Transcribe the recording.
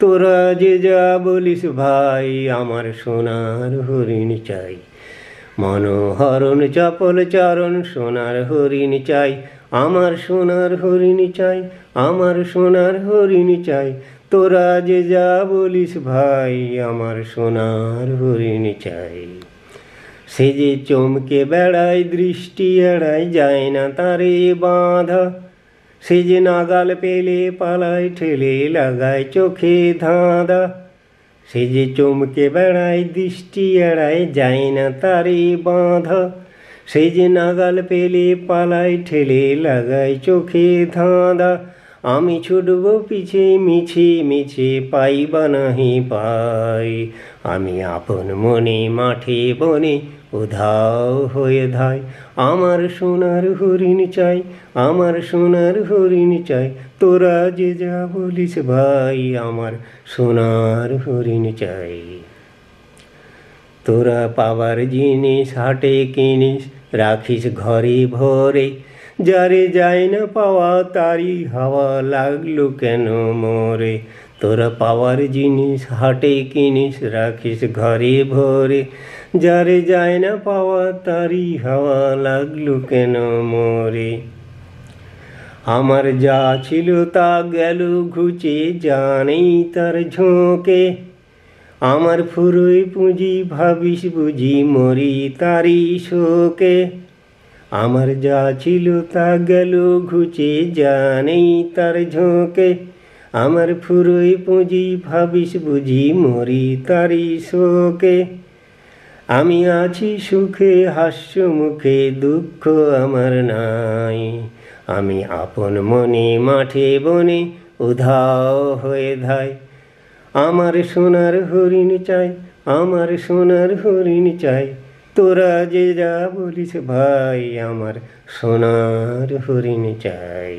তোরা যে যা বলিস ভাই, আমার সোনার হরিণ চাই। মনোহরণ চপল চারণ সোনার হরিণ চাই, আমার সোনার হরিণ চাই, আমার সোনার হরিণ চাই। তোরা যে যা বলিস ভাই, আমার সোনার হরিণ চাই। সে যে চমকে বেড়ায়, দৃষ্টি এড়ায়, যায় না তারে বাঁধা। সে যে নাগাল পেলে পালায়, ঠেলে লাগায় চোখে ধাঁধা। সে যে চমকে বেড়ায়, দৃষ্টি এড়ায়, যায় না তারে বাঁধা। সে যে নাগাল পেলে পালায়, ঠেলে লাগায় চোখে ধাঁধা। আমি ছুটব পিছে মিছে মিছে, পাইবা নাহি পাই। আমি আপন মনে মাঠে বনে উধাও হয়ে ধাই। আমার সোনার হরিণ চাই, আমার সোনার হরিণ চাই। তোরা যে যা বলিস ভাই, আমার সোনার হরিণ চাই। তোরা পাবার জিনিস হাটে কিনিস, রাখিস ঘরে ভরে। যারে যায় না পাওয়া, তারই হাওয়া লাগলো কেন মরে। তোরা পাওয়ার জিনিস হাটে কিনিস, রাখিস ঘরে ভরে। যারে যায় না পাওয়া, তারই হাওয়া লাগলো কেন মরে। আমার যা ছিল তা গেল ঘুচে, জানেই তার ঝোঁকে। আমার ফুরোয় পুঁজি ভাবিস বুঝি, মরি তারই শোকে। আমার যা ছিল তা গেল ঘুচে, জানেই তার ঝোঁকে। আমার ফুরোয় পুঁজি ভাবিস বুঝি, মরি তারই শোকে। আমি আছি সুখে হাস্য মুখে, দুঃখ আমার নাই। আমি আপন মনে মাঠে বনে উধাও হয়ে ধাই। আমার সোনার হরিণ চাই, আমার সোনার হরিণ চাই। তোরা যে যা বলিস ভাই, আমার সোনার হরিণ চাই।